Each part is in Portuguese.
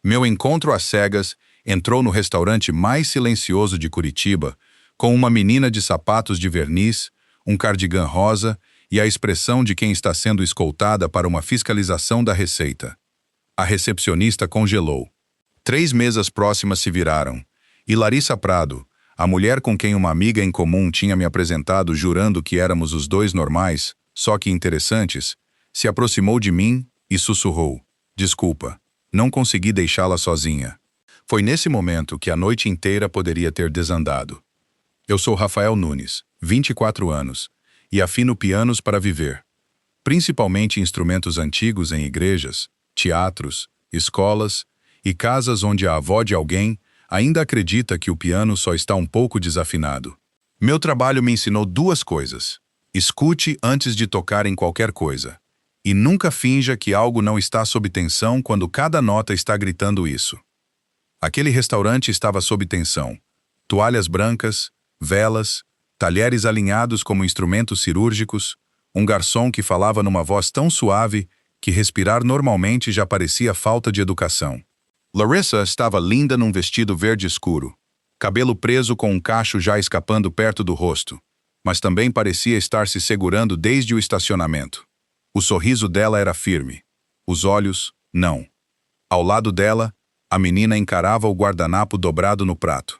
Meu encontro às cegas entrou no restaurante mais silencioso de Curitiba, com uma menina de sapatos de verniz, um cardigã rosa e a expressão de quem está sendo escoltada para uma fiscalização da receita. A recepcionista congelou. 3 mesas próximas se viraram, e Larissa Prado, a mulher com quem uma amiga em comum tinha me apresentado jurando que éramos os dois normais, só que interessantes, se aproximou de mim e sussurrou: "Desculpa, não consegui deixá-la sozinha." Foi nesse momento que a noite inteira poderia ter desandado. Eu sou Rafael Nunes, 24 anos, e afino pianos para viver. Principalmente instrumentos antigos em igrejas, teatros, escolas e casas onde a avó de alguém ainda acredita que o piano só está um pouco desafinado. Meu trabalho me ensinou 2 coisas. Escute antes de tocar em qualquer coisa. E nunca finja que algo não está sob tensão quando cada nota está gritando isso. Aquele restaurante estava sob tensão. Toalhas brancas, velas, talheres alinhados como instrumentos cirúrgicos, um garçom que falava numa voz tão suave que respirar normalmente já parecia falta de educação. Larissa estava linda num vestido verde escuro, cabelo preso com um cacho já escapando perto do rosto, mas também parecia estar se segurando desde o estacionamento. O sorriso dela era firme, os olhos, não. Ao lado dela, a menina encarava o guardanapo dobrado no prato.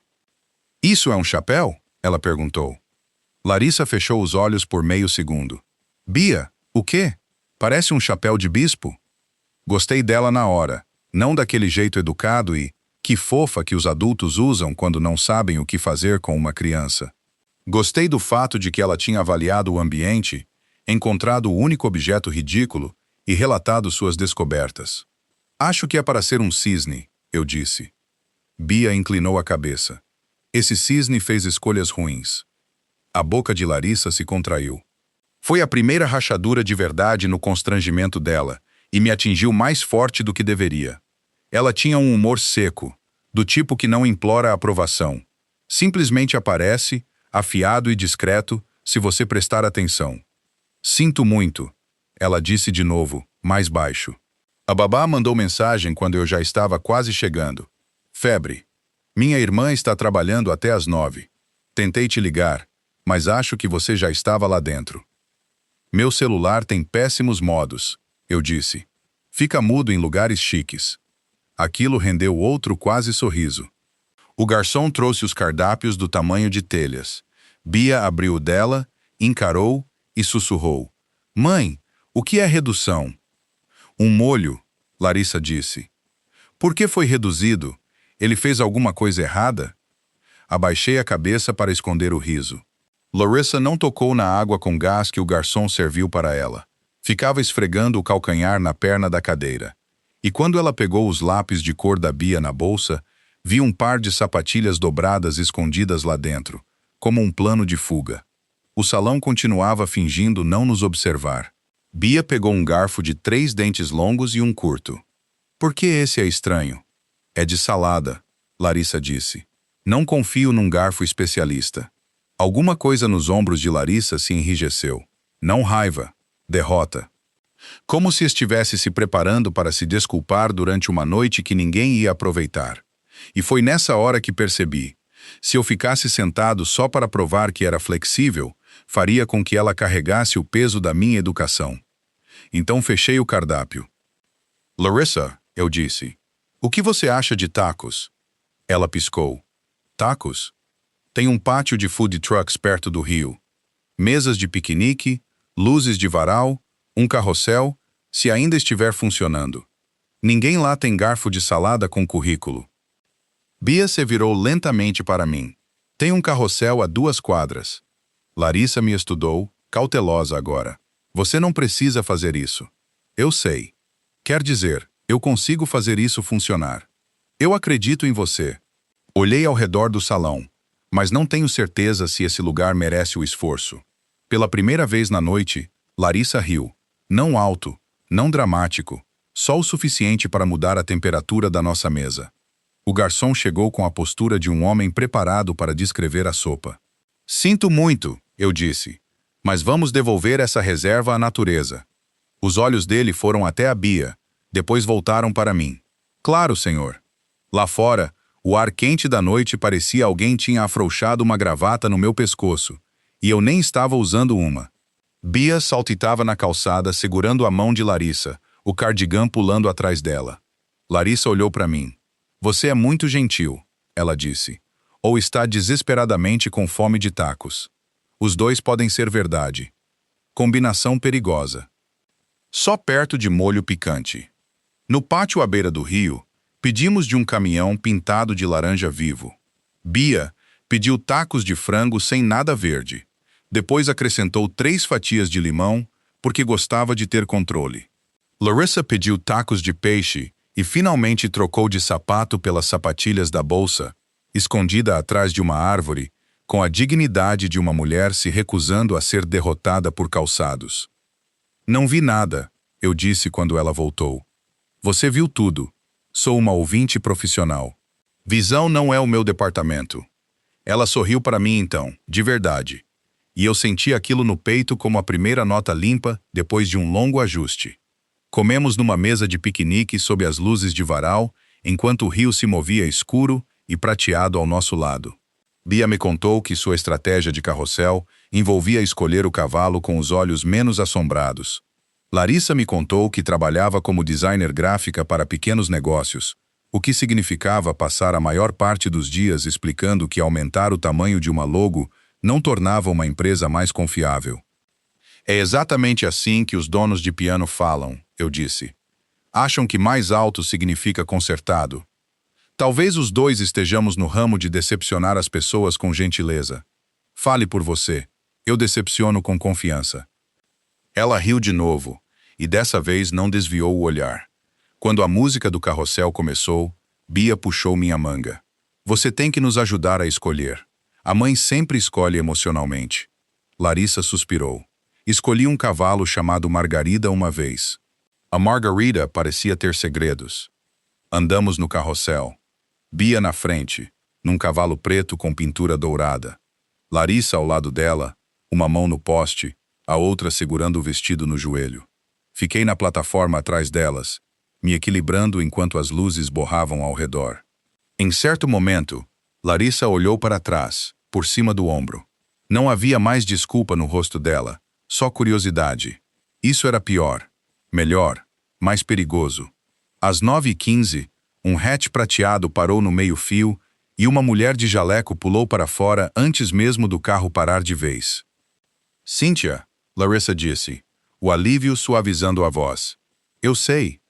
"Isso é um chapéu?" ela perguntou. Larissa fechou os olhos por meio segundo. "Bia, o quê? Parece um chapéu de bispo." Gostei dela na hora, não daquele jeito educado e que fofa que os adultos usam quando não sabem o que fazer com uma criança. Gostei do fato de que ela tinha avaliado o ambiente, encontrado o único objeto ridículo e relatado suas descobertas. "Acho que é para ser um cisne", eu disse. Bia inclinou a cabeça. Esse cisne fez escolhas ruins. A boca de Larissa se contraiu. Foi a primeira rachadura de verdade no constrangimento dela, e me atingiu mais forte do que deveria. Ela tinha um humor seco, do tipo que não implora aprovação. Simplesmente aparece, afiado e discreto, se você prestar atenção. "Sinto muito", ela disse de novo, mais baixo. A babá mandou mensagem quando eu já estava quase chegando. "Febre. Minha irmã está trabalhando até às 9. Tentei te ligar, mas acho que você já estava lá dentro." "Meu celular tem péssimos modos", eu disse. "Fica mudo em lugares chiques." Aquilo rendeu outro quase sorriso. O garçom trouxe os cardápios do tamanho de telhas. Bia abriu o dela, encarou e sussurrou: "Mãe, o que é redução?" "Um molho", Larissa disse. "Por que foi reduzido? Ele fez alguma coisa errada?" Abaixei a cabeça para esconder o riso. Larissa não tocou na água com gás que o garçom serviu para ela. Ficava esfregando o calcanhar na perna da cadeira. E quando ela pegou os lápis de cor da Bia na bolsa, vi um par de sapatilhas dobradas escondidas lá dentro, como um plano de fuga. O salão continuava fingindo não nos observar. Bia pegou um garfo de 3 dentes longos e um curto. "Por que esse é estranho?" "É de salada", Larissa disse. Não confio num garfo especialista. Alguma coisa nos ombros de Larissa se enrijeceu. Não raiva, derrota. Como se estivesse se preparando para se desculpar durante uma noite que ninguém ia aproveitar. E foi nessa hora que percebi. Se eu ficasse sentado só para provar que era flexível, faria com que ela carregasse o peso da minha educação. Então fechei o cardápio. "Larissa", eu disse, "o que você acha de tacos?" Ela piscou. "Tacos? Tem um pátio de food trucks perto do rio. Mesas de piquenique, luzes de varal, um carrossel, se ainda estiver funcionando. Ninguém lá tem garfo de salada com currículo." Bia se virou lentamente para mim. "Tem um carrossel a 2 quadras." Larissa me estudou, cautelosa agora. "Você não precisa fazer isso." "Eu sei. Quer dizer, eu consigo fazer isso funcionar. Eu acredito em você." Olhei ao redor do salão, mas não tenho certeza se esse lugar merece o esforço. Pela primeira vez na noite, Larissa riu. Não alto, não dramático, só o suficiente para mudar a temperatura da nossa mesa. O garçom chegou com a postura de um homem preparado para descrever a sopa. "Sinto muito", eu disse, "mas vamos devolver essa reserva à natureza." Os olhos dele foram até a Bia, depois voltaram para mim. Claro, senhor. Lá fora, o ar quente da noite parecia alguém tinha afrouxado uma gravata no meu pescoço, e eu nem estava usando uma. Bia saltitava na calçada segurando a mão de Larissa, o cardigã pulando atrás dela. Larissa olhou para mim. Você é muito gentil, ela disse. Ou está desesperadamente com fome de tacos. Os dois podem ser verdade. Combinação perigosa. Só perto de molho picante. No pátio à beira do rio, pedimos de um caminhão pintado de laranja vivo. Bia pediu tacos de frango sem nada verde. Depois acrescentou 3 fatias de limão, porque gostava de ter controle. Larissa pediu tacos de peixe e finalmente trocou de sapato pelas sapatilhas da bolsa, escondida atrás de uma árvore, com a dignidade de uma mulher se recusando a ser derrotada por calçados. Não vi nada, eu disse quando ela voltou. Você viu tudo. Sou uma ouvinte profissional. Visão não é o meu departamento. Ela sorriu para mim então, de verdade. E eu senti aquilo no peito como a primeira nota limpa depois de um longo ajuste. Comemos numa mesa de piquenique sob as luzes de varal, enquanto o rio se movia escuro e prateado ao nosso lado. Bia me contou que sua estratégia de carrossel envolvia escolher o cavalo com os olhos menos assombrados. Larissa me contou que trabalhava como designer gráfica para pequenos negócios, o que significava passar a maior parte dos dias explicando que aumentar o tamanho de uma logo não tornava uma empresa mais confiável. É exatamente assim que os donos de piano falam, eu disse. Acham que mais alto significa consertado. Talvez os dois estejamos no ramo de decepcionar as pessoas com gentileza. Fale por você. Eu decepciono com confiança. Ela riu de novo, e dessa vez não desviou o olhar. Quando a música do carrossel começou, Bia puxou minha manga. Você tem que nos ajudar a escolher. A mãe sempre escolhe emocionalmente. Larissa suspirou. Escolhi um cavalo chamado Margarida uma vez. A Margarida parecia ter segredos. Andamos no carrossel. Bia na frente, num cavalo preto com pintura dourada. Larissa ao lado dela, uma mão no poste, a outra segurando o vestido no joelho. Fiquei na plataforma atrás delas, me equilibrando enquanto as luzes borravam ao redor. Em certo momento, Larissa olhou para trás, por cima do ombro. Não havia mais desculpa no rosto dela, só curiosidade. Isso era pior, melhor, mais perigoso. Às 9h15, um hatch prateado parou no meio-fio e uma mulher de jaleco pulou para fora antes mesmo do carro parar de vez. Cynthia, Larissa disse, o alívio suavizando a voz. Eu sei,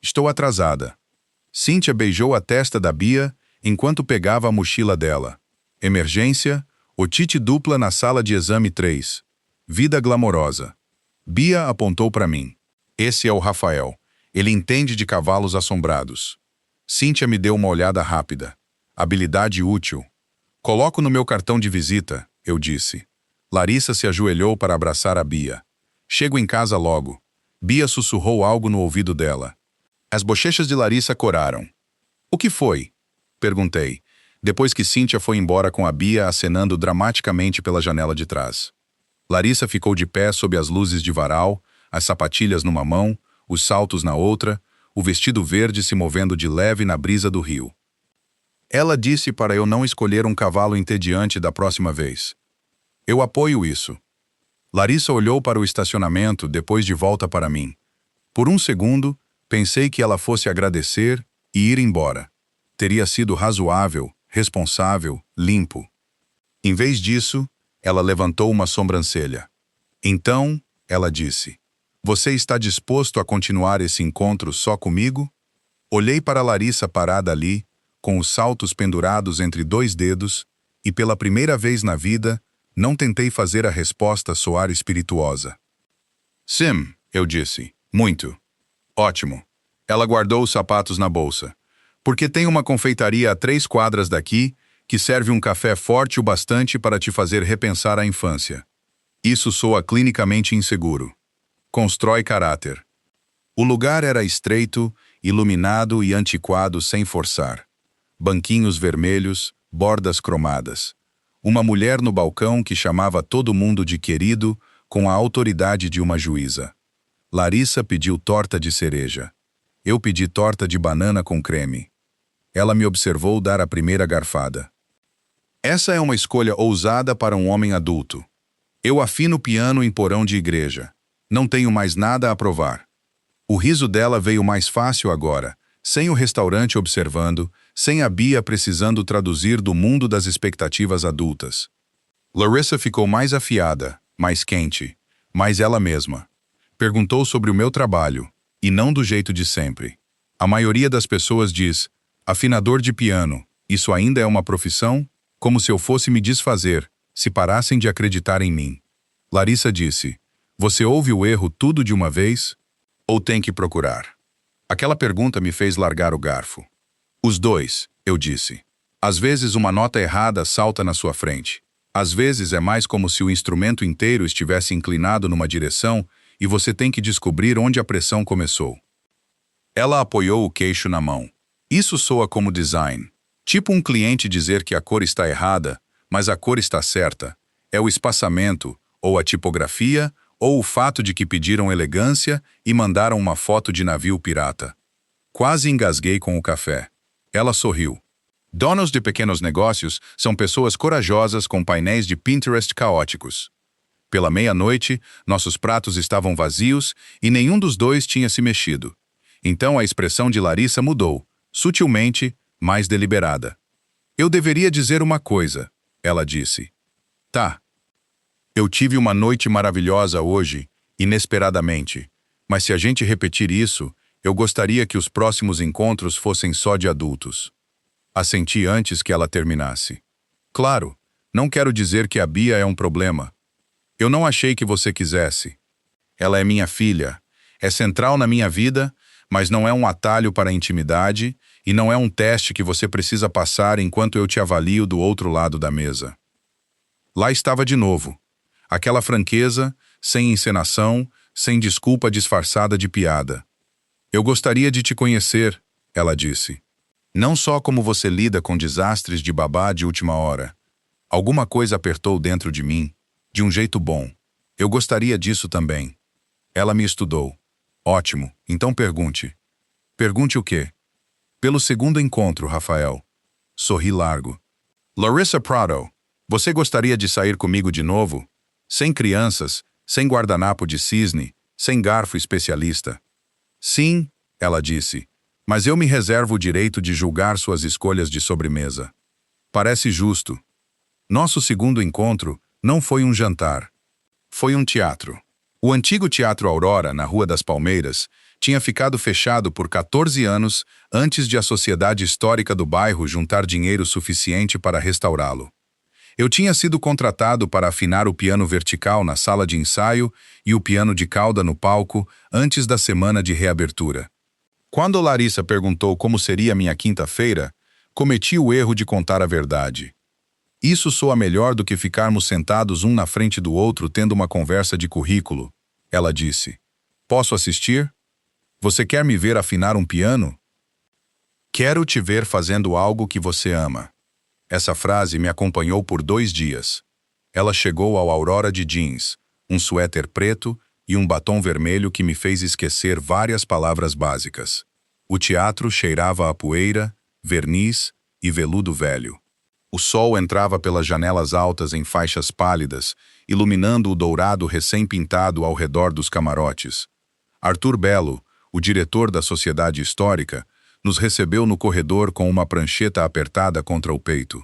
estou atrasada. Cynthia beijou a testa da Bia enquanto pegava a mochila dela. Emergência, otite dupla na sala de exame 3. Vida glamourosa. Bia apontou para mim. Esse é o Rafael. Ele entende de cavalos assombrados. Cynthia me deu uma olhada rápida. Habilidade útil. Coloco no meu cartão de visita, eu disse. Larissa se ajoelhou para abraçar a Bia. Chego em casa logo. Bia sussurrou algo no ouvido dela. As bochechas de Larissa coraram. O que foi? Perguntei, depois que Cynthia foi embora com a Bia acenando dramaticamente pela janela de trás. Larissa ficou de pé sob as luzes de varal, as sapatilhas numa mão, os saltos na outra, o vestido verde se movendo de leve na brisa do rio. Ela disse para eu não escolher um cavalo entediante da próxima vez. Eu apoio isso. Larissa olhou para o estacionamento depois de volta para mim. Por um segundo, pensei que ela fosse agradecer e ir embora. Teria sido razoável, responsável, limpo. Em vez disso, ela levantou uma sobrancelha. Então, ela disse, você está disposto a continuar esse encontro só comigo? Olhei para Larissa parada ali, com os saltos pendurados entre 2 dedos, e pela primeira vez na vida, não tentei fazer a resposta soar espirituosa. Sim, eu disse. Muito. Ótimo. Ela guardou os sapatos na bolsa. Porque tem uma confeitaria a 3 quadras daqui que serve um café forte o bastante para te fazer repensar a infância. Isso soa clinicamente inseguro. Constrói caráter. O lugar era estreito, iluminado e antiquado sem forçar. Banquinhos vermelhos, bordas cromadas. Uma mulher no balcão que chamava todo mundo de querido com a autoridade de uma juíza. Larissa pediu torta de cereja. Eu pedi torta de banana com creme. Ela me observou dar a primeira garfada. Essa é uma escolha ousada para um homem adulto. Eu afino piano em porão de igreja. Não tenho mais nada a provar. O riso dela veio mais fácil agora, sem o restaurante observando, sem a Bia precisando traduzir do mundo das expectativas adultas. Larissa ficou mais afiada, mais quente, mais ela mesma. Perguntou sobre o meu trabalho, e não do jeito de sempre. A maioria das pessoas diz, afinador de piano, isso ainda é uma profissão? Como se eu fosse me desfazer, se parassem de acreditar em mim. Larissa disse, você ouve o erro tudo de uma vez? Ou tem que procurar? Aquela pergunta me fez largar o garfo. Os dois, eu disse. Às vezes uma nota errada salta na sua frente. Às vezes é mais como se o instrumento inteiro estivesse inclinado numa direção e você tem que descobrir onde a pressão começou. Ela apoiou o queixo na mão. Isso soa como design. Tipo um cliente dizer que a cor está errada, mas a cor está certa. É o espaçamento, ou a tipografia, ou o fato de que pediram elegância e mandaram uma foto de navio pirata. Quase engasguei com o café. Ela sorriu. Donos de pequenos negócios são pessoas corajosas com painéis de Pinterest caóticos. Pela meia-noite, nossos pratos estavam vazios e nenhum dos dois tinha se mexido. Então a expressão de Larissa mudou, sutilmente, mais deliberada. Eu deveria dizer uma coisa, ela disse. Tá. Eu tive uma noite maravilhosa hoje, inesperadamente, mas se a gente repetir isso, eu gostaria que os próximos encontros fossem só de adultos. Assenti antes que ela terminasse. Claro, não quero dizer que a Bia é um problema. Eu não achei que você quisesse. Ela é minha filha, é central na minha vida, mas não é um atalho para a intimidade e não é um teste que você precisa passar enquanto eu te avalio do outro lado da mesa. Lá estava de novo. Aquela franqueza, sem encenação, sem desculpa disfarçada de piada. Eu gostaria de te conhecer, ela disse. Não só como você lida com desastres de babá de última hora. Alguma coisa apertou dentro de mim, de um jeito bom. Eu gostaria disso também. Ela me estudou. Ótimo, então pergunte. Pergunte o quê? Pelo segundo encontro, Rafael. Sorri largo. Larissa Prado, você gostaria de sair comigo de novo? Sem crianças, sem guardanapo de cisne, sem garfo especialista. Sim, ela disse, mas eu me reservo o direito de julgar suas escolhas de sobremesa. Parece justo. Nosso segundo encontro não foi um jantar. Foi um teatro. O antigo Teatro Aurora, na Rua das Palmeiras, tinha ficado fechado por 14 anos antes de a Sociedade Histórica do bairro juntar dinheiro suficiente para restaurá-lo. Eu tinha sido contratado para afinar o piano vertical na sala de ensaio e o piano de cauda no palco antes da semana de reabertura. Quando Larissa perguntou como seria minha quinta-feira, cometi o erro de contar a verdade. Isso soa melhor do que ficarmos sentados um na frente do outro tendo uma conversa de currículo, ela disse. Posso assistir? Você quer me ver afinar um piano? Quero te ver fazendo algo que você ama. Essa frase me acompanhou por 2 dias. Ela chegou ao Aurora de jeans, um suéter preto e um batom vermelho que me fez esquecer várias palavras básicas. O teatro cheirava a poeira, verniz e veludo velho. O sol entrava pelas janelas altas em faixas pálidas, iluminando o dourado recém-pintado ao redor dos camarotes. Arthur Belo, o diretor da Sociedade Histórica, nos recebeu no corredor com uma prancheta apertada contra o peito.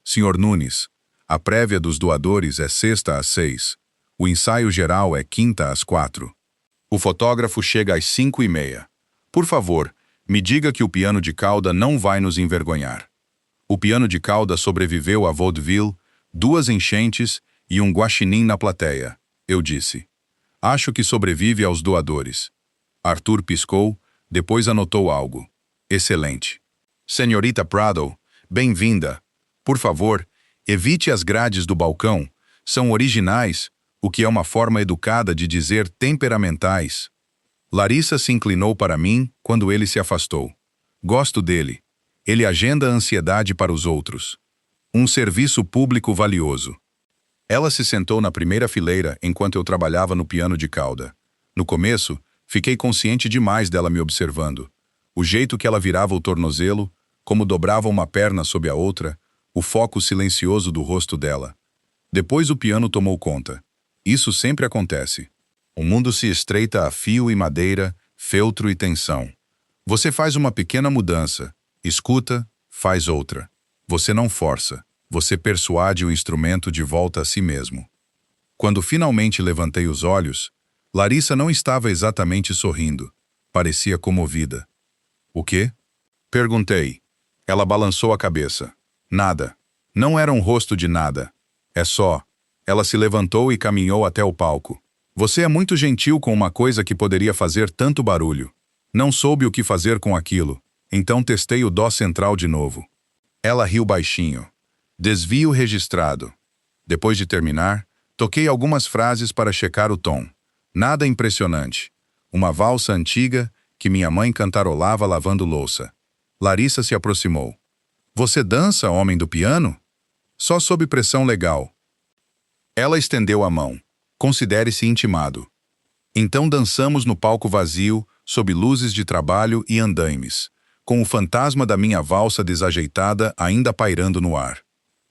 Senhor Nunes, a prévia dos doadores é sexta às 6. O ensaio geral é quinta às 4. O fotógrafo chega às 5:30. Por favor, me diga que o piano de cauda não vai nos envergonhar. O piano de cauda sobreviveu a vaudeville, 2 enchentes e um guaxinim na plateia, eu disse. Acho que sobrevive aos doadores. Arthur piscou, depois anotou algo. Excelente. Senhorita Prado, bem-vinda. Por favor, evite as grades do balcão. São originais, o que é uma forma educada de dizer temperamentais. Larissa se inclinou para mim quando ele se afastou. Gosto dele. Ele agenda a ansiedade para os outros. Um serviço público valioso. Ela se sentou na primeira fileira enquanto eu trabalhava no piano de cauda. No começo, fiquei consciente demais dela me observando. O jeito que ela virava o tornozelo, como dobrava uma perna sob a outra, o foco silencioso do rosto dela. Depois o piano tomou conta. Isso sempre acontece. O mundo se estreita a fio e madeira, feltro e tensão. Você faz uma pequena mudança, escuta, faz outra. Você não força, você persuade o instrumento de volta a si mesmo. Quando finalmente levantei os olhos, Larissa não estava exatamente sorrindo. Parecia comovida. O quê? Perguntei. Ela balançou a cabeça. Nada. Não era um rosto de nada. É só. Ela se levantou e caminhou até o palco. Você é muito gentil com uma coisa que poderia fazer tanto barulho. Não soube o que fazer com aquilo, então testei o dó central de novo. Ela riu baixinho. Desvio registrado. Depois de terminar, toquei algumas frases para checar o tom. Nada impressionante. Uma valsa antiga que minha mãe cantarolava lavando louça. Larissa se aproximou. Você dança, homem do piano? Só sob pressão legal. Ela estendeu a mão. Considere-se intimado. Então dançamos no palco vazio, sob luzes de trabalho e andaimes, com o fantasma da minha valsa desajeitada ainda pairando no ar.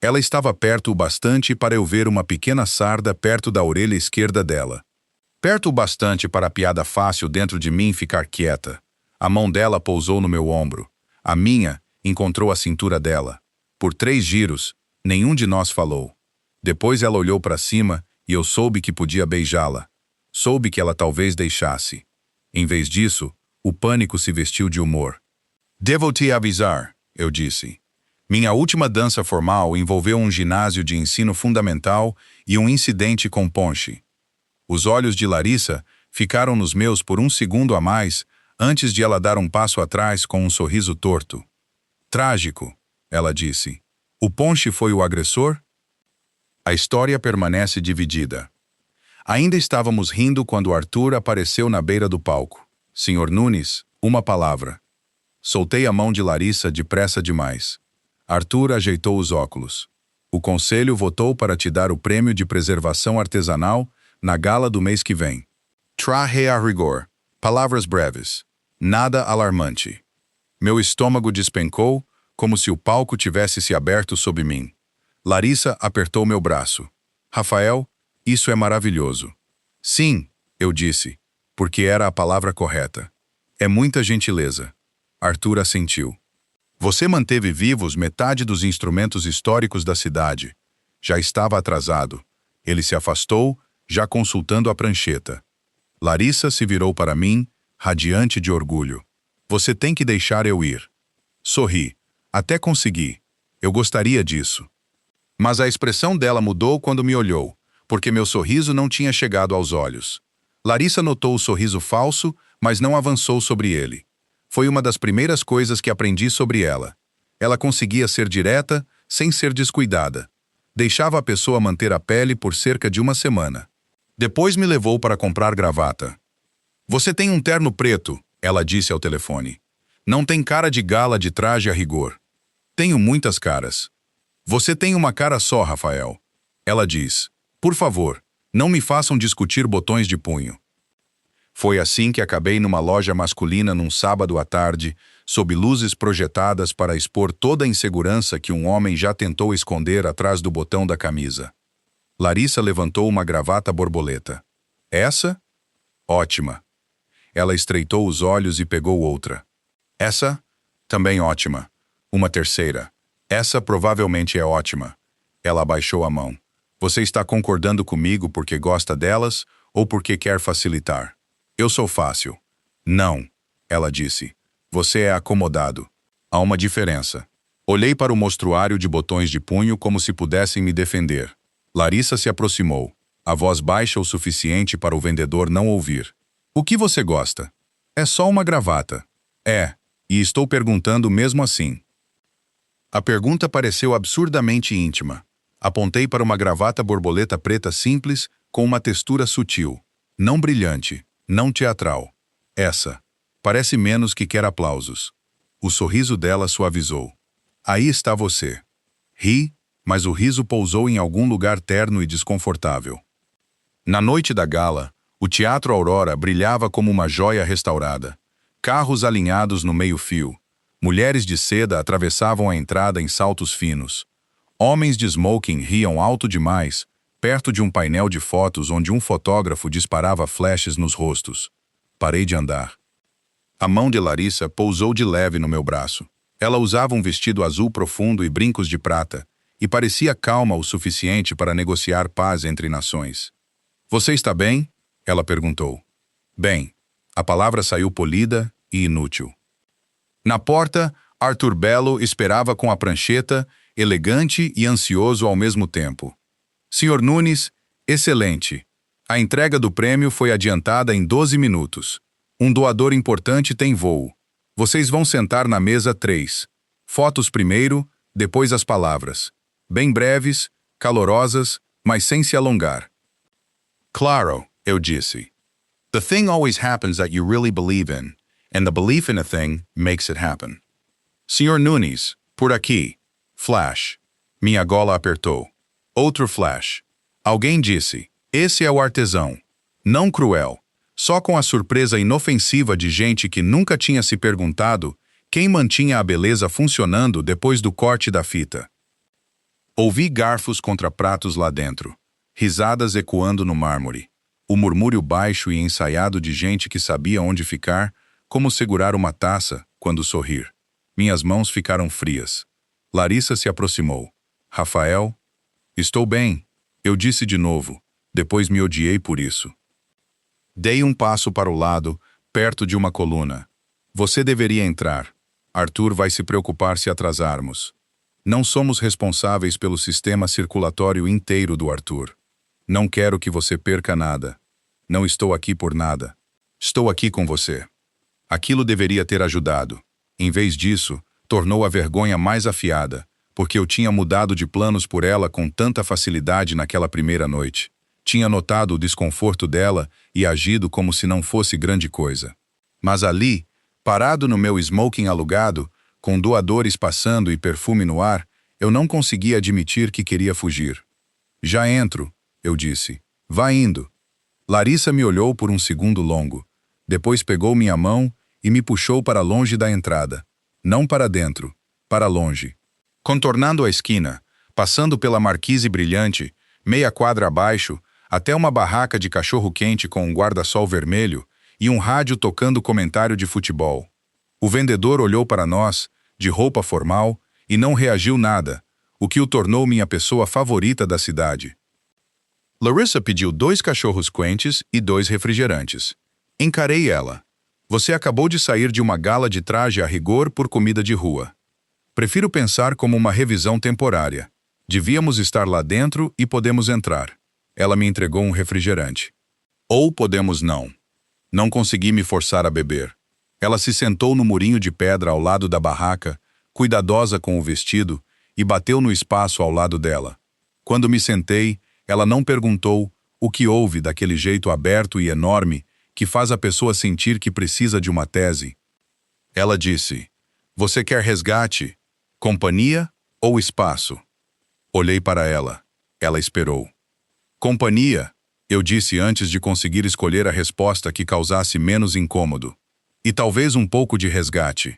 Ela estava perto o bastante para eu ver uma pequena sarda perto da orelha esquerda dela. Perto o bastante para a piada fácil dentro de mim ficar quieta. A mão dela pousou no meu ombro. A minha encontrou a cintura dela. Por 3 giros, nenhum de nós falou. Depois ela olhou para cima e eu soube que podia beijá-la. Soube que ela talvez deixasse. Em vez disso, o pânico se vestiu de humor. Devo te avisar, eu disse. Minha última dança formal envolveu um ginásio de ensino fundamental e um incidente com ponche. Os olhos de Larissa ficaram nos meus por 1 segundo a mais antes de ela dar um passo atrás com um sorriso torto. Trágico, ela disse. O ponche foi o agressor? A história permanece dividida. Ainda estávamos rindo quando Arthur apareceu na beira do palco. Senhor Nunes, uma palavra. Soltei a mão de Larissa depressa demais. Arthur ajeitou os óculos. O conselho votou para te dar o prêmio de preservação artesanal na gala do mês que vem. Traje a rigor. Palavras breves. Nada alarmante. Meu estômago despencou, como se o palco tivesse se aberto sob mim. Larissa apertou meu braço. Rafael, isso é maravilhoso. Sim, eu disse, porque era a palavra correta. É muita gentileza. Arthur assentiu. Você manteve vivos metade dos instrumentos históricos da cidade. Já estava atrasado. Ele se afastou, já consultando a prancheta. Larissa se virou para mim, radiante de orgulho. Você tem que deixar eu ir. Sorri. Até consegui. Eu gostaria disso. Mas a expressão dela mudou quando me olhou, porque meu sorriso não tinha chegado aos olhos. Larissa notou o sorriso falso, mas não avançou sobre ele. Foi uma das primeiras coisas que aprendi sobre ela. Ela conseguia ser direta, sem ser descuidada. Deixava a pessoa manter a pele por cerca de 1 semana. Depois me levou para comprar gravata. Você tem um terno preto, ela disse ao telefone. Não tem cara de gala de traje a rigor. Tenho muitas caras. Você tem uma cara só, Rafael. Ela diz. Por favor, não me façam discutir botões de punho. Foi assim que acabei numa loja masculina num sábado à tarde, sob luzes projetadas para expor toda a insegurança que um homem já tentou esconder atrás do botão da camisa. Larissa levantou uma gravata borboleta. Essa? Ótima. Ela estreitou os olhos e pegou outra. Essa? Também ótima. Uma terceira. Essa provavelmente é ótima. Ela abaixou a mão. Você está concordando comigo porque gosta delas ou porque quer facilitar? Eu sou fácil. Não, ela disse. Você é acomodado. Há uma diferença. Olhei para o mostruário de botões de punho como se pudessem me defender. Larissa se aproximou, a voz baixa o suficiente para o vendedor não ouvir. O que você gosta? É só uma gravata. É, e estou perguntando mesmo assim. A pergunta pareceu absurdamente íntima. Apontei para uma gravata borboleta preta simples, com uma textura sutil. Não brilhante, não teatral. Essa. Parece menos que quer aplausos. O sorriso dela suavizou. Aí está você. Ri, mas o riso pousou em algum lugar terno e desconfortável. Na noite da gala, o Teatro Aurora brilhava como uma joia restaurada. Carros alinhados no meio-fio. Mulheres de seda atravessavam a entrada em saltos finos. Homens de smoking riam alto demais, perto de um painel de fotos onde um fotógrafo disparava flashes nos rostos. Parei de andar. A mão de Larissa pousou de leve no meu braço. Ela usava um vestido azul profundo e brincos de prata, e parecia calma o suficiente para negociar paz entre nações. "Você está bem?" ela perguntou. "Bem." A palavra saiu polida e inútil. Na porta, Arthur Bello esperava com a prancheta, elegante e ansioso ao mesmo tempo. "Sr. Nunes, excelente. A entrega do prêmio foi adiantada em 12 minutos. Um doador importante tem voo. Vocês vão sentar na mesa 3. Fotos primeiro, depois as palavras. Bem breves, calorosas, mas sem se alongar." "Claro," eu disse. "The thing always happens that you really believe in, and the belief in a thing makes it happen." "Sr. Nunes, por aqui." Flash. Minha gola apertou. Outro flash. Alguém disse: "Esse é o artesão." Não cruel, só com a surpresa inofensiva de gente que nunca tinha se perguntado quem mantinha a beleza funcionando depois do corte da fita. Ouvi garfos contra pratos lá dentro, risadas ecoando no mármore, o murmúrio baixo e ensaiado de gente que sabia onde ficar, como segurar uma taça quando sorrir. Minhas mãos ficaram frias. Larissa se aproximou. "Rafael?" "Estou bem," eu disse de novo, depois me odiei por isso. Dei um passo para o lado, perto de uma coluna. "Você deveria entrar. Arthur vai se preocupar se atrasarmos. Não somos responsáveis pelo sistema circulatório inteiro do Arthur. Não quero que você perca nada. Não estou aqui por nada. Estou aqui com você." Aquilo deveria ter ajudado. Em vez disso, tornou a vergonha mais afiada, porque eu tinha mudado de planos por ela com tanta facilidade naquela primeira noite. Tinha notado o desconforto dela e agido como se não fosse grande coisa. Mas ali, parado no meu smoking alugado, com doadores passando e perfume no ar, eu não conseguia admitir que queria fugir. "Já entro," eu disse. "Vá indo." Larissa me olhou por um segundo longo. Depois pegou minha mão e me puxou para longe da entrada. Não para dentro, para longe. Contornando a esquina, passando pela marquise brilhante, meia quadra abaixo, até uma barraca de cachorro-quente com um guarda-sol vermelho e um rádio tocando comentário de futebol. O vendedor olhou para nós, de roupa formal, e não reagiu nada, o que o tornou minha pessoa favorita da cidade. Larissa pediu 2 cachorros quentes e 2 refrigerantes. Encarei ela. "Você acabou de sair de uma gala de traje a rigor por comida de rua. Prefiro pensar como uma revisão temporária. Devíamos estar lá dentro e podemos entrar." Ela me entregou um refrigerante. "Ou podemos não." Não consegui me forçar a beber. Ela se sentou no murinho de pedra ao lado da barraca, cuidadosa com o vestido, e bateu no espaço ao lado dela. Quando me sentei, ela não perguntou o que houve daquele jeito aberto e enorme que faz a pessoa sentir que precisa de uma tese. Ela disse: "Você quer resgate, companhia ou espaço?" Olhei para ela. Ela esperou. "Companhia," eu disse antes de conseguir escolher a resposta que causasse menos incômodo. "E talvez um pouco de resgate."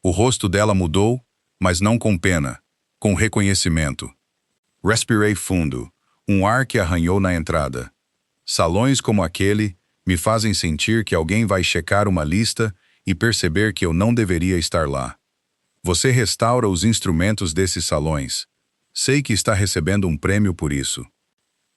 O rosto dela mudou, mas não com pena, com reconhecimento. Respirei fundo, um ar que arranhou na entrada. Salões como aquele me fazem sentir que alguém vai checar uma lista e perceber que eu não deveria estar lá. Você restaura os instrumentos desses salões. Sei que está recebendo um prêmio por isso.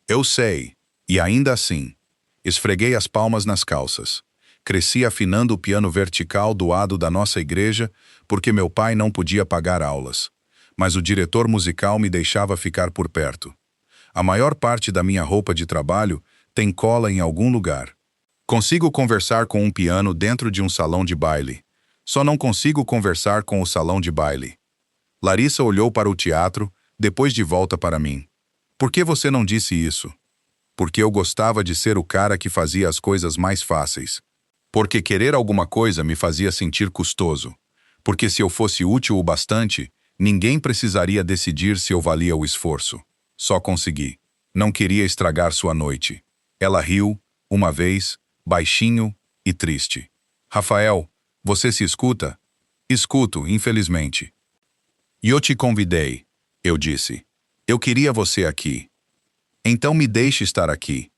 Eu sei, e ainda assim, esfreguei as palmas nas calças. Cresci afinando o piano vertical doado da nossa igreja porque meu pai não podia pagar aulas, mas o diretor musical me deixava ficar por perto. A maior parte da minha roupa de trabalho tem cola em algum lugar. Consigo conversar com um piano dentro de um salão de baile. Só não consigo conversar com o salão de baile. Larissa olhou para o teatro, depois de volta para mim. "Por que você não disse isso?" "Porque eu gostava de ser o cara que fazia as coisas mais fáceis. Porque querer alguma coisa me fazia sentir custoso. Porque se eu fosse útil o bastante, ninguém precisaria decidir se eu valia o esforço. Só consegui. Não queria estragar sua noite." Ela riu, uma vez, baixinho e triste. "Rafael, Você se escuta? Escuto, infelizmente. Eu te convidei, eu disse. Eu queria você aqui. Então me deixe estar aqui.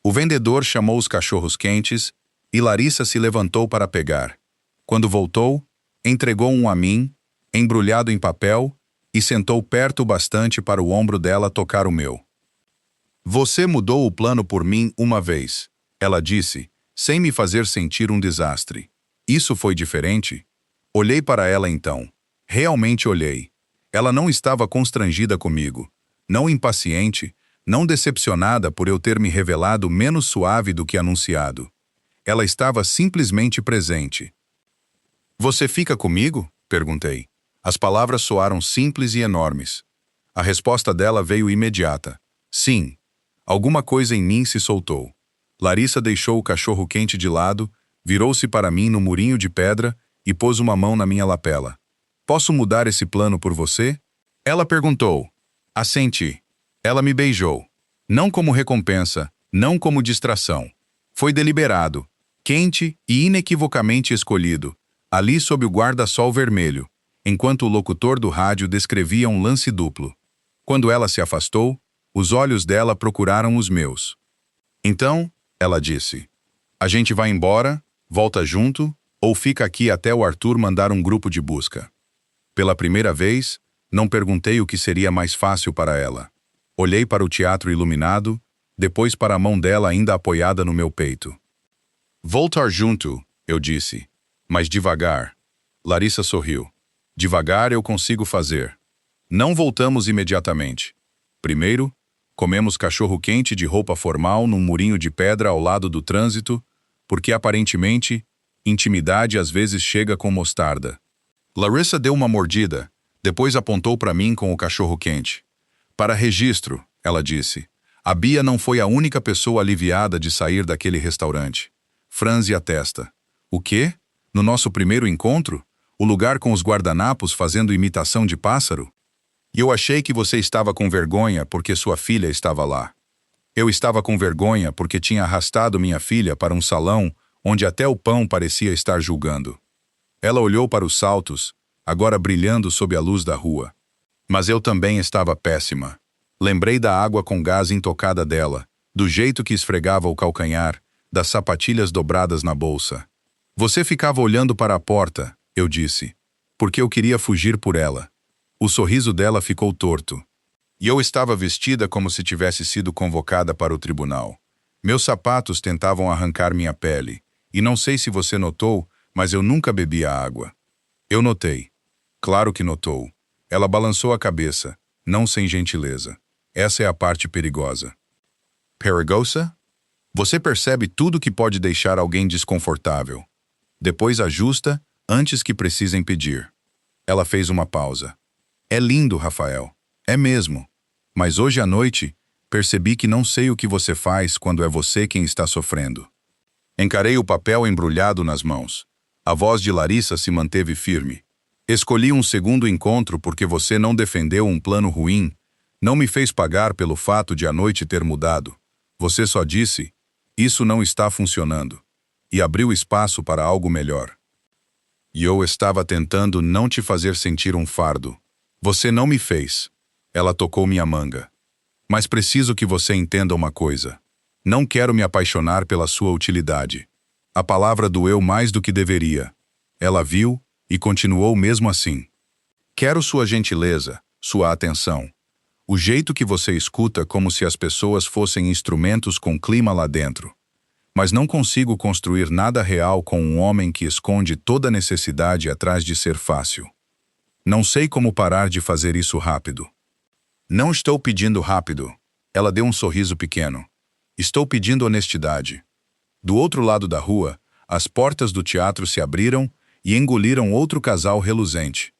O vendedor chamou os cachorros quentes e Larissa se levantou para pegar. Quando voltou, entregou um a mim, embrulhado em papel, e sentou perto bastante para o ombro dela tocar o meu. Você mudou o plano por mim uma vez, ela disse, sem me fazer sentir um desastre. Isso foi diferente? Olhei para ela então. Realmente olhei. Ela não estava constrangida comigo, não impaciente, não decepcionada por eu ter me revelado menos suave do que anunciado. Ela estava simplesmente presente. Você fica comigo? Perguntei. As palavras soaram simples e enormes. A resposta dela veio imediata. Sim. Alguma coisa em mim se soltou. Larissa deixou o cachorro-quente de lado, virou-se para mim no murinho de pedra e pôs uma mão na minha lapela. Posso mudar esse plano por você? Ela perguntou. Assenti. Ela me beijou. Não como recompensa, não como distração. Foi deliberado, quente e inequivocamente escolhido, ali sob o guarda-sol vermelho, enquanto o locutor do rádio descrevia um lance duplo. Quando ela se afastou, os olhos dela procuraram os meus. Então, ela disse, a gente vai embora, volta junto, ou fica aqui até o Arthur mandar um grupo de busca. Pela primeira vez, não perguntei o que seria mais fácil para ela. Olhei para o teatro iluminado, depois para a mão dela ainda apoiada no meu peito. Voltar junto, eu disse, mas devagar. Larissa sorriu. Devagar eu consigo fazer. Não voltamos imediatamente. Primeiro, comemos cachorro-quente de roupa formal num murinho de pedra ao lado do trânsito, porque aparentemente, intimidade às vezes chega com mostarda. Larissa deu uma mordida, depois apontou para mim com o cachorro-quente. Para registro, ela disse, a Bia não foi a única pessoa aliviada de sair daquele restaurante. Franze a testa. O quê? No nosso primeiro encontro? O lugar com os guardanapos fazendo imitação de pássaro? E eu achei que você estava com vergonha porque sua filha estava lá. Eu estava com vergonha porque tinha arrastado minha filha para um salão onde até o pão parecia estar julgando. Ela olhou para os saltos, agora brilhando sob a luz da rua. Mas eu também estava péssima. Lembrei da água com gás intocada dela, do jeito que esfregava o calcanhar, das sapatilhas dobradas na bolsa. Você ficava olhando para a porta, eu disse, porque eu queria fugir por ela. O sorriso dela ficou torto. E eu estava vestida como se tivesse sido convocada para o tribunal. Meus sapatos tentavam arrancar minha pele, e não sei se você notou, mas eu nunca bebi a água. Eu notei. Claro que notou. Ela balançou a cabeça, não sem gentileza. Essa é a parte perigosa. Perigosa? Você percebe tudo que pode deixar alguém desconfortável. Depois ajusta, antes que precisem pedir. Ela fez uma pausa. É lindo, Rafael. É mesmo. Mas hoje à noite, percebi que não sei o que você faz quando é você quem está sofrendo. Encarei o papel embrulhado nas mãos. A voz de Larissa se manteve firme. Escolhi um segundo encontro porque você não defendeu um plano ruim, não me fez pagar pelo fato de a noite ter mudado. Você só disse, isso não está funcionando, e abriu espaço para algo melhor. E eu estava tentando não te fazer sentir um fardo. Você não me fez. Ela tocou minha manga. Mas preciso que você entenda uma coisa. Não quero me apaixonar pela sua utilidade. A palavra doeu mais do que deveria. Ela viu e continuou mesmo assim. Quero sua gentileza, sua atenção. O jeito que você escuta como se as pessoas fossem instrumentos com clima lá dentro. Mas não consigo construir nada real com um homem que esconde toda necessidade atrás de ser fácil. Não sei como parar de fazer isso rápido. Não estou pedindo rápido. Ela deu um sorriso pequeno. Estou pedindo honestidade. Do outro lado da rua, as portas do teatro se abriram e engoliram outro casal reluzente.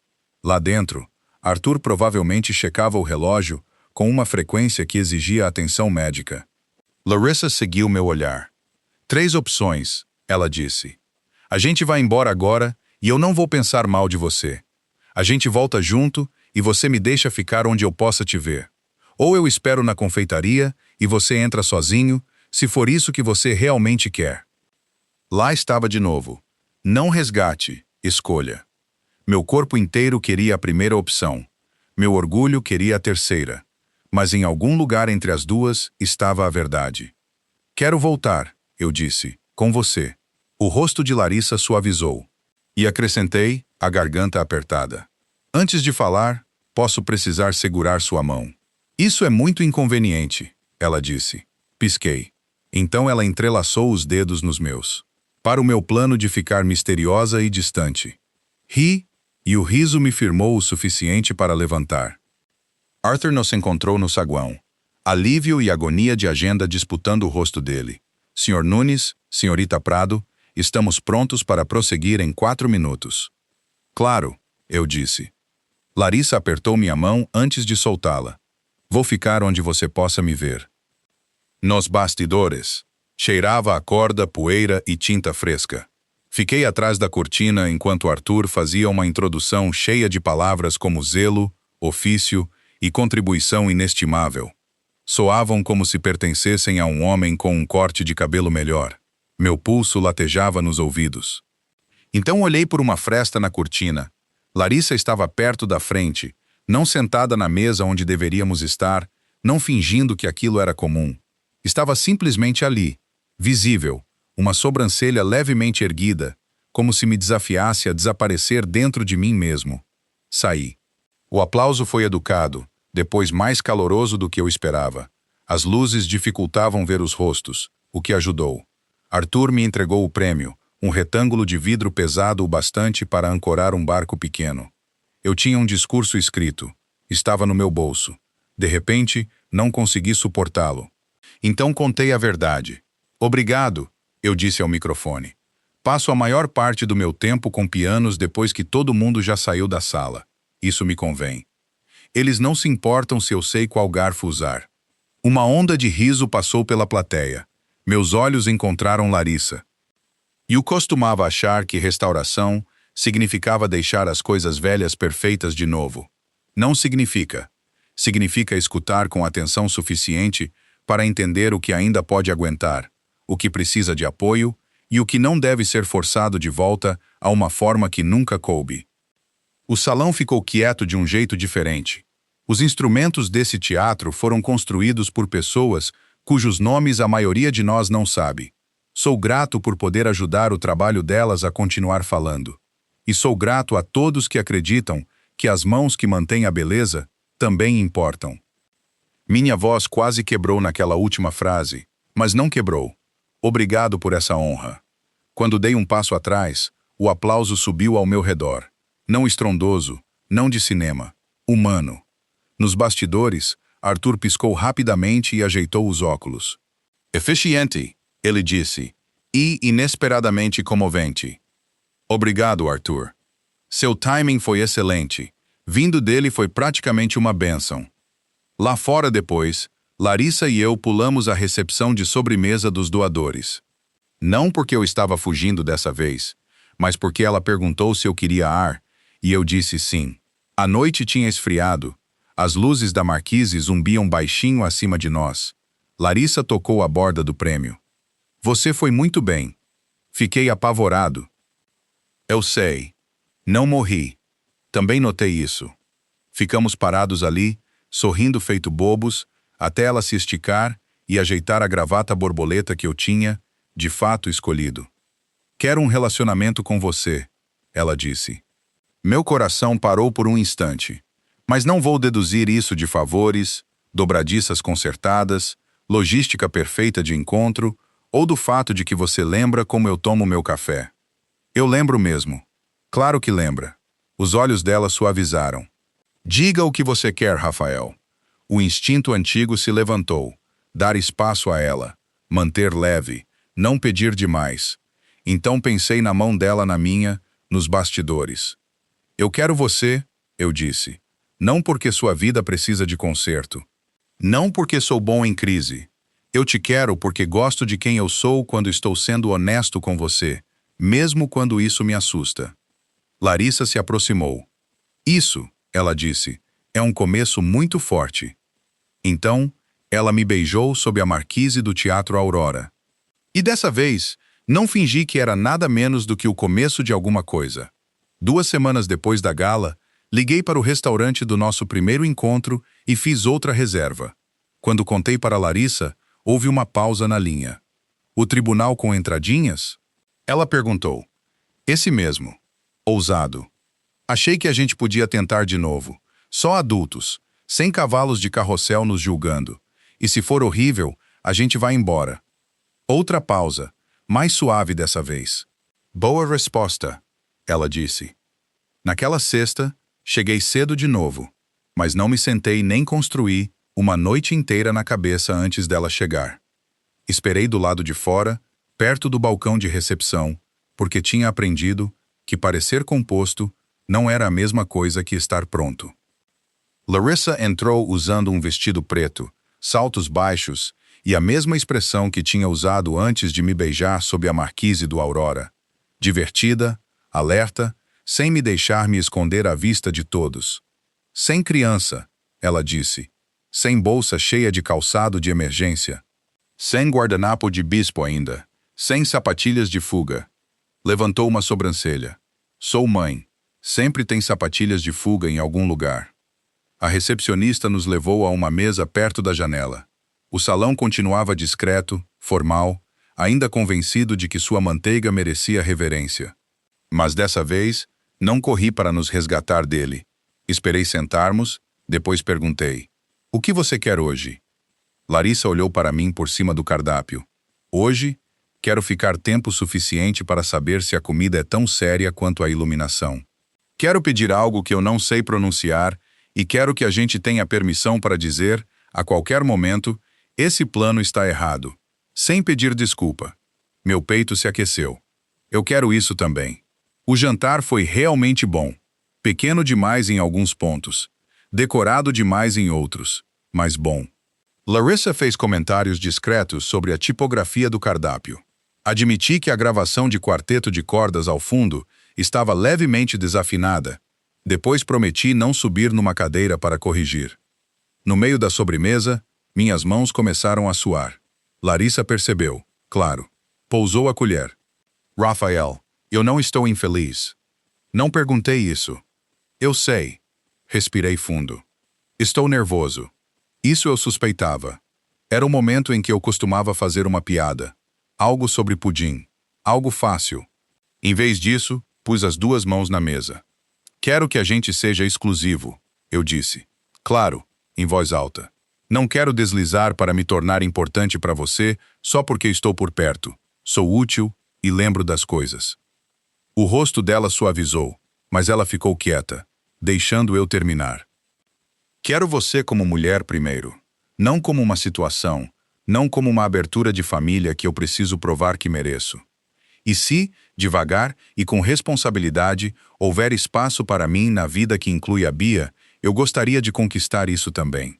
Lá dentro, Arthur provavelmente checava o relógio com uma frequência que exigia atenção médica. Larissa seguiu meu olhar. 3 opções, ela disse. A gente vai embora agora e eu não vou pensar mal de você. A gente volta junto e você me deixa ficar onde eu possa te ver. Ou eu espero na confeitaria e você entra sozinho, se for isso que você realmente quer. Lá estava de novo. Não resgate, escolha. Meu corpo inteiro queria a primeira opção. Meu orgulho queria a terceira. Mas em algum lugar entre as duas estava a verdade. Quero voltar, eu disse, com você. O rosto de Larissa suavizou. E acrescentei, a garganta apertada. Antes de falar, posso precisar segurar sua mão. Isso é muito inconveniente, ela disse. Pisquei. Então ela entrelaçou os dedos nos meus. Para o meu plano de ficar misteriosa e distante. Ri, e o riso me firmou o suficiente para levantar. Arthur nos encontrou no saguão. Alívio e agonia de agenda disputando o rosto dele. Senhor Nunes, senhorita Prado, estamos prontos para prosseguir em 4 minutos. Claro, eu disse. Larissa apertou minha mão antes de soltá-la. Vou ficar onde você possa me ver. Nos bastidores. Cheirava a corda, poeira e tinta fresca. Fiquei atrás da cortina enquanto Arthur fazia uma introdução cheia de palavras como zelo, ofício e contribuição inestimável. Soavam como se pertencessem a um homem com um corte de cabelo melhor. Meu pulso latejava nos ouvidos. Então olhei por uma fresta na cortina. Larissa estava perto da frente, não sentada na mesa onde deveríamos estar, não fingindo que aquilo era comum. Estava simplesmente ali, visível, uma sobrancelha levemente erguida, como se me desafiasse a desaparecer dentro de mim mesmo. Saí. O aplauso foi educado, depois mais caloroso do que eu esperava. As luzes dificultavam ver os rostos, o que ajudou. Arthur me entregou o prêmio, um retângulo de vidro pesado o bastante para ancorar um barco pequeno. Eu tinha um discurso escrito. Estava no meu bolso. De repente, não consegui suportá-lo. Então contei a verdade. Obrigado, eu disse ao microfone. Passo a maior parte do meu tempo com pianos depois que todo mundo já saiu da sala. Isso me convém. Eles não se importam se eu sei qual garfo usar. Uma onda de riso passou pela plateia. Meus olhos encontraram Larissa. E eu costumava achar que restauração significava deixar as coisas velhas perfeitas de novo. Não significa. Significa escutar com atenção suficiente para entender o que ainda pode aguentar, o que precisa de apoio e o que não deve ser forçado de volta a uma forma que nunca coube. O salão ficou quieto de um jeito diferente. Os instrumentos desse teatro foram construídos por pessoas cujos nomes a maioria de nós não sabe. Sou grato por poder ajudar o trabalho delas a continuar falando. E sou grato a todos que acreditam que as mãos que mantêm a beleza também importam. Minha voz quase quebrou naquela última frase, mas não quebrou. Obrigado por essa honra. Quando dei um passo atrás, o aplauso subiu ao meu redor. Não estrondoso, não de cinema, humano. Nos bastidores, Arthur piscou rapidamente e ajeitou os óculos. Eficiente, ele disse, e inesperadamente comovente. Obrigado, Arthur. Seu timing foi excelente. Vindo dele foi praticamente uma bênção. Lá fora depois, Larissa e eu pulamos a recepção de sobremesa dos doadores. Não porque eu estava fugindo dessa vez, mas porque ela perguntou se eu queria ar, e eu disse sim. A noite tinha esfriado. As luzes da marquise zumbiam baixinho acima de nós. Larissa tocou a borda do prêmio. Você foi muito bem. Fiquei apavorado. Eu sei. Não morri. Também notei isso. Ficamos parados ali, sorrindo feito bobos, até ela se esticar e ajeitar a gravata borboleta que eu tinha, de fato, escolhido. Quero um relacionamento com você, ela disse. Meu coração parou por um instante. Mas não vou deduzir isso de favores, dobradiças consertadas, logística perfeita de encontro, ou do fato de que você lembra como eu tomo meu café. Eu lembro mesmo. Claro que lembra. Os olhos dela suavizaram. Diga o que você quer, Rafael. O instinto antigo se levantou. Dar espaço a ela. Manter leve. Não pedir demais. Então pensei na mão dela na minha, nos bastidores. Eu quero você, eu disse. Não porque sua vida precisa de conserto. Não porque sou bom em crise. Eu te quero porque gosto de quem eu sou quando estou sendo honesto com você, mesmo quando isso me assusta. Larissa se aproximou. Isso, ela disse, é um começo muito forte. Então, ela me beijou sob a marquise do Teatro Aurora. E dessa vez, Não fingi que era nada menos do que o começo de alguma coisa. 2 semanas depois da gala, liguei para o restaurante do nosso primeiro encontro e fiz outra reserva. Quando contei para Larissa, houve uma pausa na linha. O tribunal com entradinhas? Ela perguntou. Esse mesmo. Ousado. Achei que a gente podia tentar de novo. Só adultos, sem cavalos de carrossel nos julgando. E se for horrível, a gente vai embora. Outra pausa, mais suave dessa vez. Boa resposta, ela disse. Naquela sexta, cheguei cedo de novo, mas não me sentei nem construí uma noite inteira na cabeça antes dela chegar. Esperei do lado de fora, perto do balcão de recepção, porque tinha aprendido que parecer composto não era a mesma coisa que estar pronto. Larissa entrou usando um vestido preto, saltos baixos e a mesma expressão que tinha usado antes de me beijar sob a marquise do Aurora. Divertida, alerta, sem me deixar me esconder à vista de todos. Sem criança, ela disse. Sem bolsa cheia de calçado de emergência. Sem guardanapo de bispo ainda. Sem sapatilhas de fuga. Levantou uma sobrancelha. Sou mãe. Sempre tem sapatilhas de fuga em algum lugar. A recepcionista nos levou a uma mesa perto da janela. O salão continuava discreto, formal, ainda convencido de que sua manteiga merecia reverência. Mas dessa vez, não corri para nos resgatar dele. Esperei sentarmos, depois perguntei. O que você quer hoje? Larissa olhou para mim por cima do cardápio. Hoje, quero ficar tempo suficiente para saber se a comida é tão séria quanto a iluminação. Quero pedir algo que eu não sei pronunciar e quero que a gente tenha permissão para dizer, a qualquer momento, esse plano está errado, sem pedir desculpa. Meu peito se aqueceu. Eu quero isso também. O jantar foi realmente bom. Pequeno demais em alguns pontos. Decorado demais em outros. Mas bom. Larissa fez comentários discretos sobre a tipografia do cardápio. Admiti que a gravação de quarteto de cordas ao fundo estava levemente desafinada. Depois prometi não subir numa cadeira para corrigir. No meio da sobremesa, minhas mãos começaram a suar. Larissa percebeu, claro. Pousou a colher. Rafael, eu não estou infeliz. Não perguntei isso. Eu sei. Respirei fundo. Estou nervoso. Isso eu suspeitava. Era o momento em que eu costumava fazer uma piada. Algo sobre pudim. Algo fácil. Em vez disso, pus as 2 mãos na mesa. Quero que a gente seja exclusivo, eu disse. Claro, em voz alta. Não quero deslizar para me tornar importante para você só porque estou por perto. Sou útil e lembro das coisas. O rosto dela suavizou, mas ela ficou quieta, deixando eu terminar. Quero você como mulher primeiro. Não como uma situação, não como uma abertura de família que eu preciso provar que mereço. E se, devagar e com responsabilidade, houver espaço para mim na vida que inclui a Bia, eu gostaria de conquistar isso também.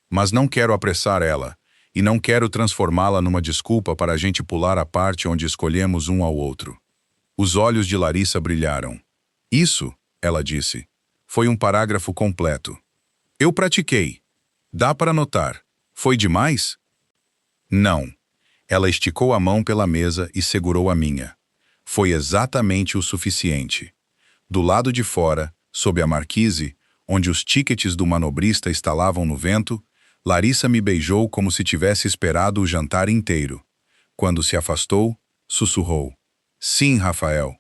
Mas não quero apressar ela, e não quero transformá-la numa desculpa para a gente pular a parte onde escolhemos um ao outro. Os olhos de Larissa brilharam. Isso, ela disse, foi um parágrafo completo. Eu pratiquei. Dá para notar. Foi demais? Não. Ela esticou a mão pela mesa e segurou a minha. Foi exatamente o suficiente. Do lado de fora, sob a marquise, onde os tickets do manobrista estalavam no vento, Larissa me beijou como se tivesse esperado o jantar inteiro. Quando se afastou, sussurrou. Sim, Rafael.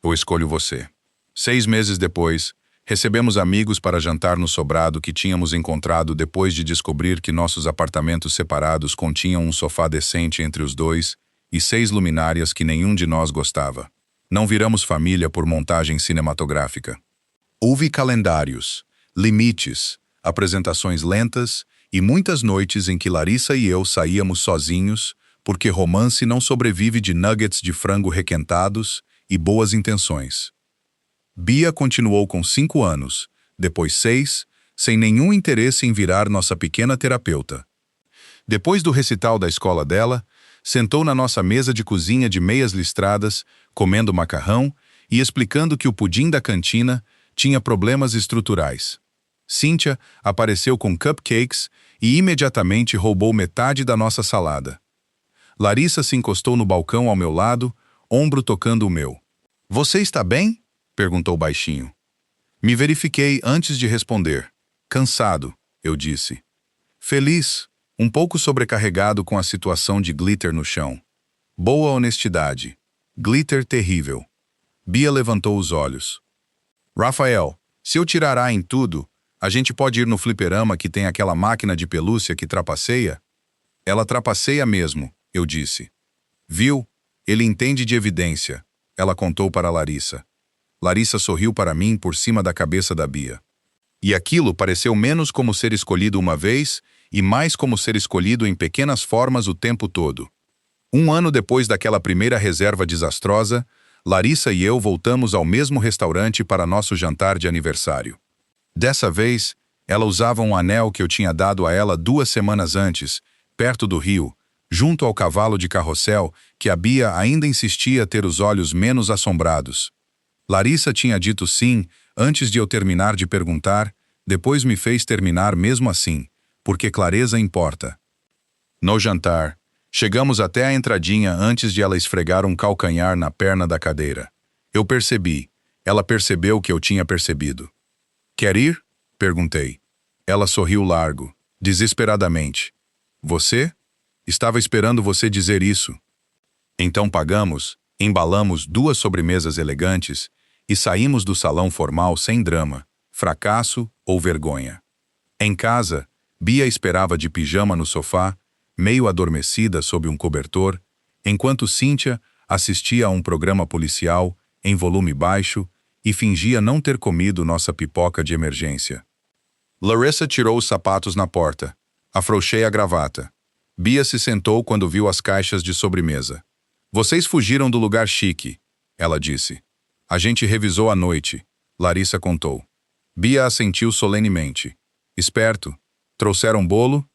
Eu escolho você. 6 meses depois, recebemos amigos para jantar no sobrado que tínhamos encontrado depois de descobrir que nossos apartamentos separados continham um sofá decente entre os dois e 6 luminárias que nenhum de nós gostava. Não viramos família por montagem cinematográfica. Houve calendários, limites, apresentações lentas e muitas noites em que Larissa e eu saíamos sozinhos, porque romance não sobrevive de nuggets de frango requentados e boas intenções. Bia continuou com 5 anos, depois 6, sem nenhum interesse em virar nossa pequena terapeuta. Depois do recital da escola dela, sentou na nossa mesa de cozinha de meias listradas, comendo macarrão e explicando que o pudim da cantina tinha problemas estruturais. Cíntia apareceu com cupcakes e imediatamente roubou metade da nossa salada. Larissa se encostou no balcão ao meu lado, ombro tocando o meu. Você está bem? Perguntou baixinho. Me verifiquei antes de responder. Cansado, eu disse. Feliz, um pouco sobrecarregado com a situação de Glitter no chão. Boa honestidade. Glitter terrível. Bia levantou os olhos. Rafael, se eu tirar A em tudo, a gente pode ir no fliperama que tem aquela máquina de pelúcia que trapaceia? Ela trapaceia mesmo, eu disse. Viu? Ele entende de evidência, ela contou para Larissa. Larissa sorriu para mim por cima da cabeça da Bia. E aquilo pareceu menos como ser escolhido uma vez e mais como ser escolhido em pequenas formas o tempo todo. Um ano depois daquela primeira reserva desastrosa, Larissa e eu voltamos ao mesmo restaurante para nosso jantar de aniversário. Dessa vez, ela usava um anel que eu tinha dado a ela 2 semanas antes, perto do rio, junto ao cavalo de carrossel que a Bia ainda insistia ter os olhos menos assombrados. Larissa tinha dito sim antes de eu terminar de perguntar, depois me fez terminar mesmo assim, porque clareza importa. No jantar, chegamos até a entradinha antes de ela esfregar um calcanhar na perna da cadeira. Eu percebi. Ela percebeu que eu tinha percebido. Quer ir? Perguntei. Ela sorriu largo, desesperadamente. Você? Estava esperando você dizer isso. Então pagamos, embalamos 2 sobremesas elegantes e saímos do salão formal sem drama, fracasso ou vergonha. Em casa, Bia esperava de pijama no sofá, meio adormecida sob um cobertor, enquanto Cíntia assistia a um programa policial em volume baixo e fingia não ter comido nossa pipoca de emergência. Larissa tirou os sapatos na porta. Afrouxei a gravata. Bia se sentou quando viu as caixas de sobremesa. Vocês fugiram do lugar chique, ela disse. A gente revisou à noite, Larissa contou. Bia assentiu solenemente. Esperto. Trouxeram bolo?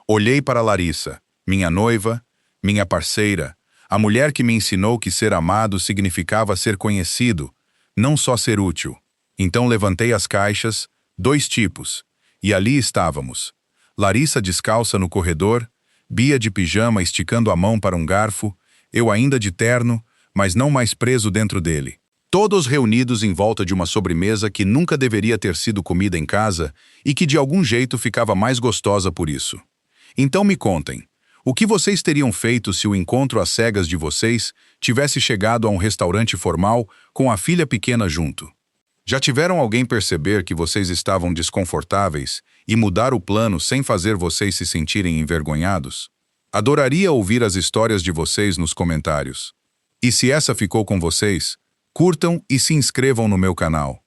Olhei para Larissa, minha noiva, minha parceira, a mulher que me ensinou que ser amado significava ser conhecido, não só ser útil. Então levantei as caixas, 2 tipos, e ali estávamos. Larissa descalça no corredor, Bia de pijama esticando a mão para um garfo, eu ainda de terno, mas não mais preso dentro dele. Todos reunidos em volta de uma sobremesa que nunca deveria ter sido comida em casa e que de algum jeito ficava mais gostosa por isso. Então me contem, o que vocês teriam feito se o encontro às cegas de vocês tivesse chegado a um restaurante formal com a filha pequena junto? Já tiveram alguém perceber que vocês estavam desconfortáveis e mudar o plano sem fazer vocês se sentirem envergonhados? Adoraria ouvir as histórias de vocês nos comentários. E se essa ficou com vocês, curtam e se inscrevam no meu canal.